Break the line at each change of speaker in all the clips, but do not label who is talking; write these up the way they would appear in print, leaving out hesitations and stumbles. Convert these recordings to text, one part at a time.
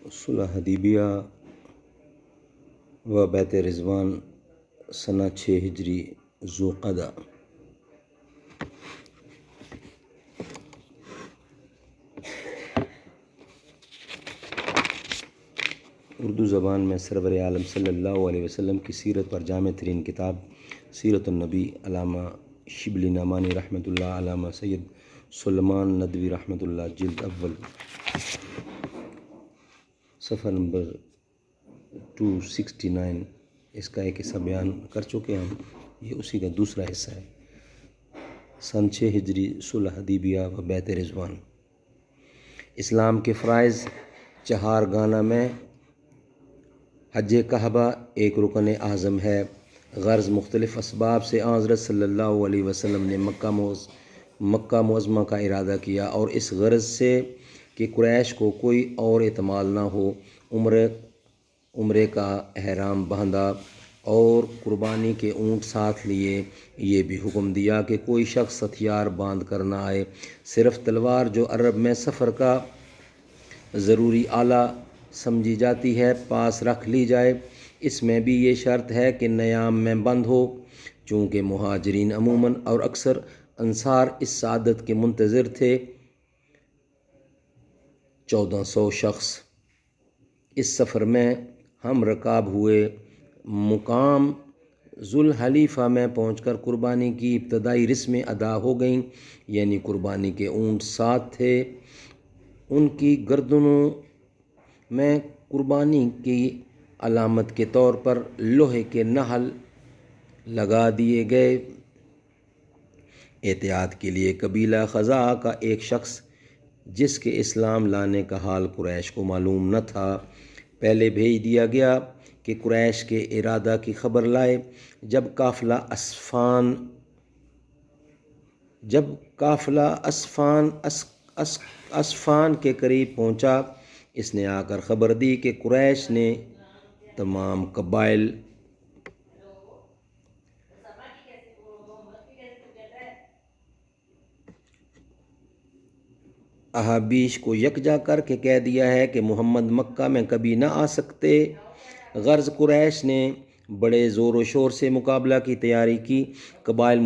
صلح حدیبیہ و بیت رضوان سنہ 6 ہجری ذوالقعدہ۔ اردو زبان میں سرور عالم صلی اللہ علیہ وسلم کی سیرت پر جامع ترین کتاب سیرت النبی علامہ شبلی نعمانی رحمۃ اللہ، علامہ سید سلیمان ندوی رحمۃ اللہ، جلد اول، صفحہ نمبر 269۔ اس کا ایک حصہ بیان کر چکے ہم، یہ اسی کا دوسرا حصہ ہے۔ سن 6 ہجری صلح حدیبیہ و بیت رضوان۔ اسلام کے فرائض چہارگانہ میں حج کعبہ ایک رکن اعظم ہے۔ غرض مختلف اسباب سے حضرت صلی اللہ علیہ وسلم نے مکہ معظمہ کا ارادہ کیا، اور اس غرض سے کہ قریش کو کوئی اور احتمال نہ ہو، عمرے کا احرام باندھا اور قربانی کے اونٹ ساتھ لیے۔ یہ بھی حکم دیا کہ کوئی شخص ہتھیار باندھ کر نہ آئے، صرف تلوار جو عرب میں سفر کا ضروری آلہ سمجھی جاتی ہے پاس رکھ لی جائے۔ اس میں بھی یہ شرط ہے کہ نیام میں بند ہو، چونکہ مہاجرین عموماً اور اکثر انصار اس سعادت کے منتظر تھے۔ 1400 شخص اس سفر میں ہم رکاب ہوئے۔ مقام ذوالحلیفہ میں پہنچ کر قربانی کی ابتدائی رسمیں ادا ہو گئیں، یعنی قربانی کے اونٹ ساتھ تھے، ان کی گردنوں میں قربانی کی علامت کے طور پر لوہے کے نحل لگا دیے گئے۔ احتیاط کے لیے قبیلہ خزاعہ کا ایک شخص، جس کے اسلام لانے کا حال قریش کو معلوم نہ تھا، پہلے بھیج دیا گیا کہ قریش کے ارادہ کی خبر لائے۔ جب قافلہ اسفان کے قریب پہنچا، اس نے آ کر خبر دی کہ قریش نے تمام قبائل احابیش کو یکجا کر کے کہہ دیا ہے کہ محمد مکہ میں کبھی نہ آ سکتے۔ غرض قریش نے بڑے زور و شور سے مقابلہ کی تیاری کی۔ قبائل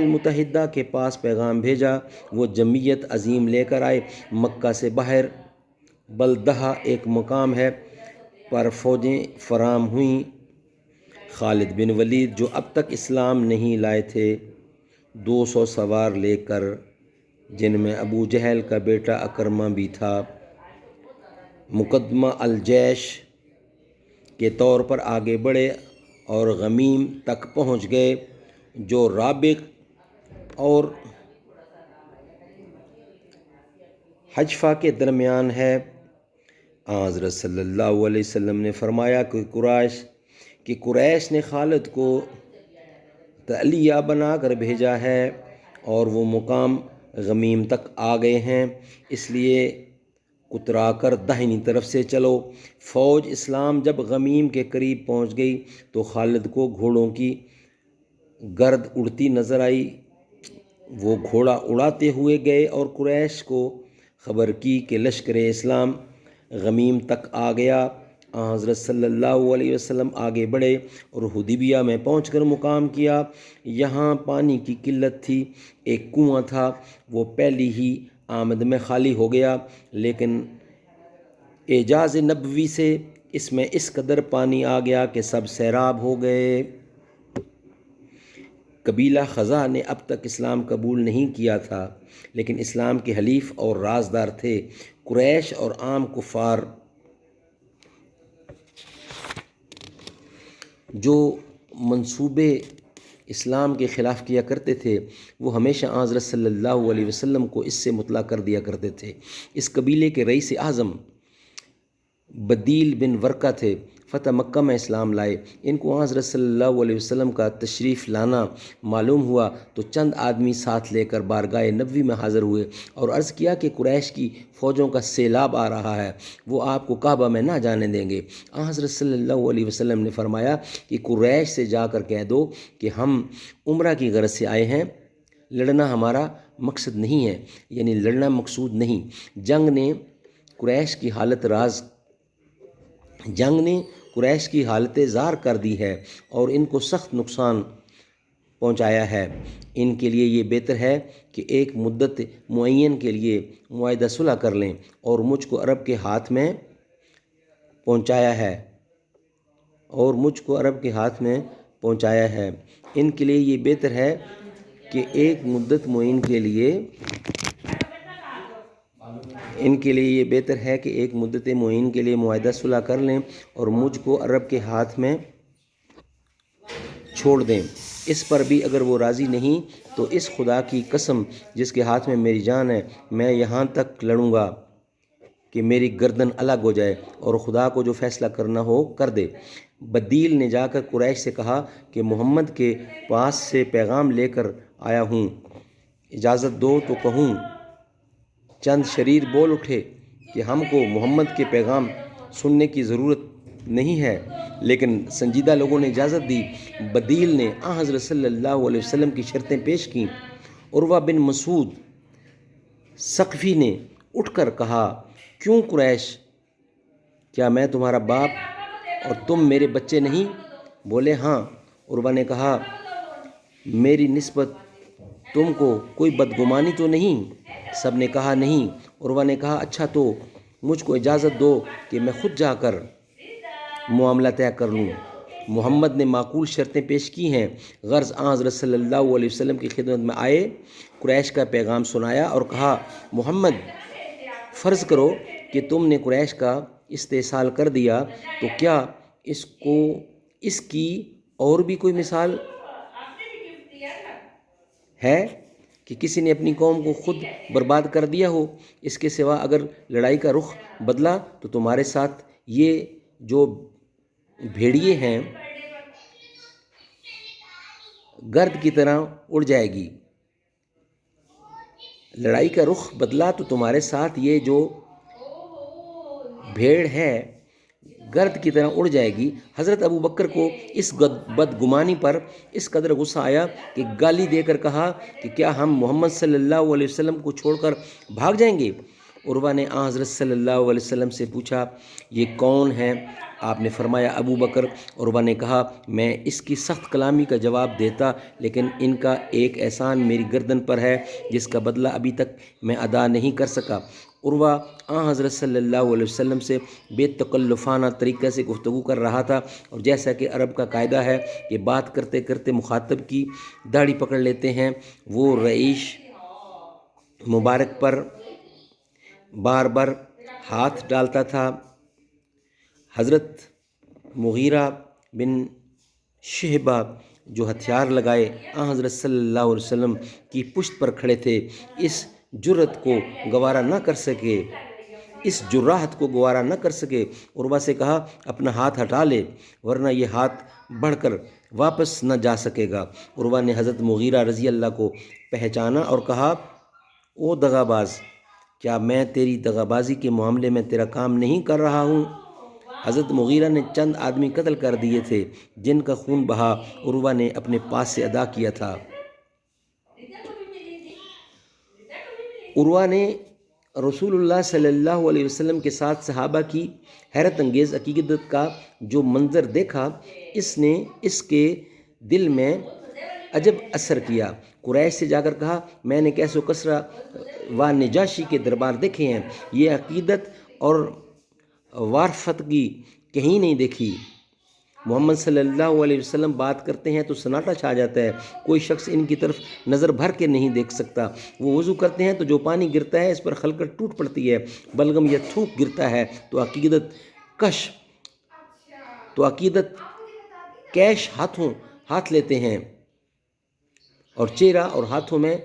متحدہ کے پاس پیغام بھیجا، وہ جمعیت عظیم لے کر آئے۔ مکہ سے باہر بلدہ ایک مقام ہے، پر فوجیں فراہم ہوئیں۔ خالد بن ولید، جو اب تک اسلام نہیں لائے تھے، 200 سوار لے کر، جن میں ابو جہل کا بیٹا اکرمہ بھی تھا، مقدمہ الجیش کے طور پر آگے بڑھے اور غمیم تک پہنچ گئے، جو رابغ اور حجفہ کے درمیان ہے۔ حضرت صلی اللہ علیہ وسلم نے فرمایا کہ قریش نے خالد کو تعلیہ بنا کر بھیجا ہے، اور وہ مقام غمیم تک آ گئے ہیں، اس لیے کترا کر داہنی طرف سے چلو۔ فوج اسلام جب غمیم کے قریب پہنچ گئی تو خالد کو گھوڑوں کی گرد اڑتی نظر آئی۔ وہ گھوڑا اڑاتے ہوئے گئے اور قریش کو خبر کی کہ لشکر اسلام غمیم تک آ گیا۔ حضرت صلی اللہ علیہ وسلم آگے بڑھے اور حدیبیہ میں پہنچ کر مقام کیا۔ یہاں پانی کی قلت تھی، ایک کنواں تھا، وہ پہلی ہی آمد میں خالی ہو گیا، لیکن اعجاز نبوی سے اس میں اس قدر پانی آ گیا کہ سب سیراب ہو گئے۔ قبیلہ خزاعہ نے اب تک اسلام قبول نہیں کیا تھا، لیکن اسلام کے حلیف اور رازدار تھے۔ قریش اور عام کفار جو منصوبے اسلام کے خلاف کیا کرتے تھے، وہ ہمیشہ حضرت صلی اللہ علیہ وسلم کو اس سے مطلع کر دیا کرتے تھے۔ اس قبیلے کے رئیس اعظم بدیل بن ورقہ تھے، فتح مکہ میں اسلام لائے۔ ان کو حضرت صلی اللہ علیہ وسلم کا تشریف لانا معلوم ہوا تو چند آدمی ساتھ لے کر بارگاہ نبوی میں حاضر ہوئے اور عرض کیا کہ قریش کی فوجوں کا سیلاب آ رہا ہے، وہ آپ کو کعبہ میں نہ جانے دیں گے۔ حضرت صلی اللہ علیہ وسلم نے فرمایا کہ قریش سے جا کر کہہ دو کہ ہم عمرہ کی غرض سے آئے ہیں، لڑنا ہمارا مقصد نہیں ہے، یعنی لڑنا مقصود نہیں۔ جنگ نے قریش کی حالت راز جنگ نے قریش کی حالت زار کر دی ہے اور ان کو سخت نقصان پہنچایا ہے۔ ان کے لیے یہ بہتر ہے کہ ایک مدت معین کے لیے معاہدہ صلح کر لیں اور مجھ کو عرب کے ہاتھ میں پہنچایا ہے ان کے لیے یہ بہتر ہے کہ ایک مدت معین کے لیے معاہدہ صلح کر لیں اور مجھ کو عرب کے ہاتھ میں چھوڑ دیں۔ اس پر بھی اگر وہ راضی نہیں تو اس خدا کی قسم جس کے ہاتھ میں میری جان ہے، میں یہاں تک لڑوں گا کہ میری گردن الگ ہو جائے اور خدا کو جو فیصلہ کرنا ہو کر دے۔ بدیل نے جا کر قریش سے کہا کہ محمد کے پاس سے پیغام لے کر آیا ہوں، اجازت دو تو کہوں۔ چند شریر بول اٹھے کہ ہم کو محمد کے پیغام سننے کی ضرورت نہیں ہے، لیکن سنجیدہ لوگوں نے اجازت دی۔ بدیل نے حضرت صلی اللہ علیہ وسلم کی شرطیں پیش کیں۔ عروہ بن مسعود ثقفی نے اٹھ کر کہا، کیوں قریش، کیا میں تمہارا باپ اور تم میرے بچے نہیں؟ بولے ہاں۔ عروہ نے کہا، میری نسبت تم کو کوئی بدگمانی تو نہیں؟ سب نے کہا نہیں۔ عروہ نے کہا، اچھا تو مجھ کو اجازت دو کہ میں خود جا کر معاملہ طے کر لوں۔ محمد نے معقول شرطیں پیش کی ہیں۔ غرض حضرت صلی اللہ علیہ وسلم کی خدمت میں آئے، قریش کا پیغام سنایا اور کہا، محمد، فرض کرو کہ تم نے قریش کا استحصال کر دیا تو کیا اس کی اور بھی کوئی مثال ہے کہ کسی نے اپنی قوم کو خود برباد کر دیا ہو؟ اس کے سوا اگر لڑائی کا رخ بدلا تو تمہارے ساتھ یہ جو بھیڑیے ہیں گرد کی طرح اڑ جائے گی۔ لڑائی کا رخ بدلا تو تمہارے ساتھ یہ جو بھیڑ ہے گرد کی طرح اڑ جائے گی۔ حضرت ابو بکر کو اس بدگمانی پر اس قدر غصہ آیا کہ گالی دے کر کہا کہ کیا ہم محمد صلی اللہ علیہ وسلم کو چھوڑ کر بھاگ جائیں گے؟ عروہ نے حضرت صلی اللہ علیہ وسلم سے پوچھا، یہ کون ہے؟ آپ نے فرمایا، ابو بکر۔ عروہ نے کہا، میں اس کی سخت کلامی کا جواب دیتا، لیکن ان کا ایک احسان میری گردن پر ہے جس کا بدلہ ابھی تک میں ادا نہیں کر سکا۔ عروہ حضرت صلی اللہ علیہ وسلم سے بے تکلفانہ طریقے سے گفتگو کر رہا تھا، اور جیسا کہ عرب کا قاعدہ ہے کہ بات کرتے کرتے مخاطب کی داڑھی پکڑ لیتے ہیں، وہ رئیش مبارک پر بار بار ہاتھ ڈالتا تھا۔ حضرت مغیرہ بن شعبہ جو ہتھیار لگائے حضرت صلی اللہ علیہ وسلم کی پشت پر کھڑے تھے، اس جراحت کو گوارا نہ کر سکے۔ عروہ سے کہا، اپنا ہاتھ ہٹا لے ورنہ یہ ہاتھ بڑھ کر واپس نہ جا سکے گا۔ عروہ نے حضرت مغیرہ رضی اللہ کو پہچانا اور کہا، او دغا باز، کیا میں تیری دغا بازی کے معاملے میں تیرا کام نہیں کر رہا ہوں؟ حضرت مغیرہ نے چند آدمی قتل کر دیے تھے جن کا خون بہا عروہ نے اپنے پاس سے ادا کیا تھا۔ عروہ نے رسول اللہ صلی اللہ علیہ وسلم کے ساتھ صحابہ کی حیرت انگیز عقیدت کا جو منظر دیکھا، اس نے اس کے دل میں عجب اثر کیا۔ قریش سے جا کر کہا، میں نے کیس و کسریٰ و نجاشی کے دربار دیکھے ہیں، یہ عقیدت اور وارفتگی کہیں نہیں دیکھی۔ محمد صلی اللہ علیہ وسلم بات کرتے ہیں تو سناٹا چھا جاتا ہے، کوئی شخص ان کی طرف نظر بھر کے نہیں دیکھ سکتا۔ وہ وضو کرتے ہیں تو جو پانی گرتا ہے اس پر خلقت ٹوٹ پڑتی ہے، بلغم یا تھوک گرتا ہے تو عقیدت کیش ہاتھ لیتے ہیں اور چہرہ اور ہاتھوں میں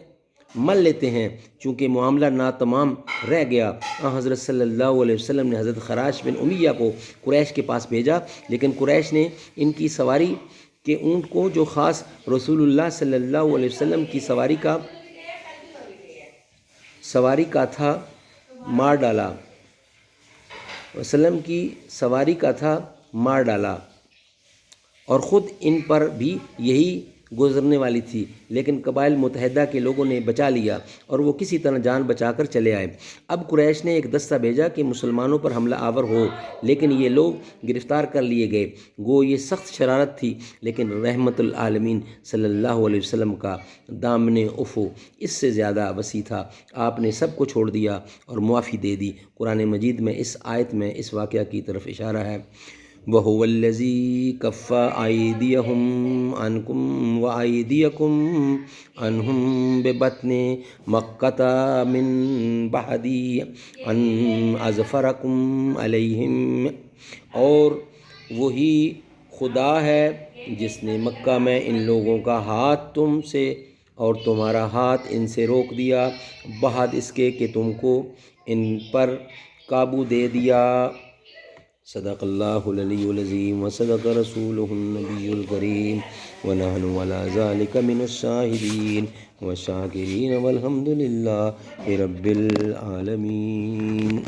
مل لیتے ہیں۔ چونکہ معاملہ ناتمام رہ گیا، حضرت صلی اللہ علیہ وسلم نے حضرت خراش بن امیہ کو قریش کے پاس بھیجا، لیکن قریش نے ان کی سواری کے اونٹ کو جو خاص رسول اللہ صلی اللہ علیہ وسلم کی سواری کا تھا مار ڈالا اور خود ان پر بھی یہی گزرنے والی تھی، لیکن قبائل متحدہ کے لوگوں نے بچا لیا اور وہ کسی طرح جان بچا کر چلے آئے۔ اب قریش نے ایک دستہ بھیجا کہ مسلمانوں پر حملہ آور ہو، لیکن یہ لوگ گرفتار کر لیے گئے۔ گو یہ سخت شرارت تھی، لیکن رحمت العالمین صلی اللہ علیہ وسلم کا دامن عفو اس سے زیادہ وسیع تھا، آپ نے سب کو چھوڑ دیا اور معافی دے دی۔ قرآن مجید میں اس آیت میں اس واقعہ کی طرف اشارہ ہے۔ وَهُوَ الَّذِي كَفَّ أَيْدِيَهُمْ عَنْكُمْ وَأَيْدِيَكُمْ عَنْهُمْ بِبَطْنِ مَكَّةَ مِنْ بَعْدِ أَنْ أَظْفَرَكُمْ عَلَيْهِمْ، اور وہی خدا ہے جس نے مکہ میں ان لوگوں کا ہاتھ تم سے اور تمہارا ہاتھ ان سے روک دیا، بعد اس کے کہ تم کو ان پر قابو دے دیا۔ صدق اللہ العلی العظیم وصدق رسولہ النبی الکریم ونحن علی ذلک من الشاہدین والشاکرین والحمد للہ رب العالمین۔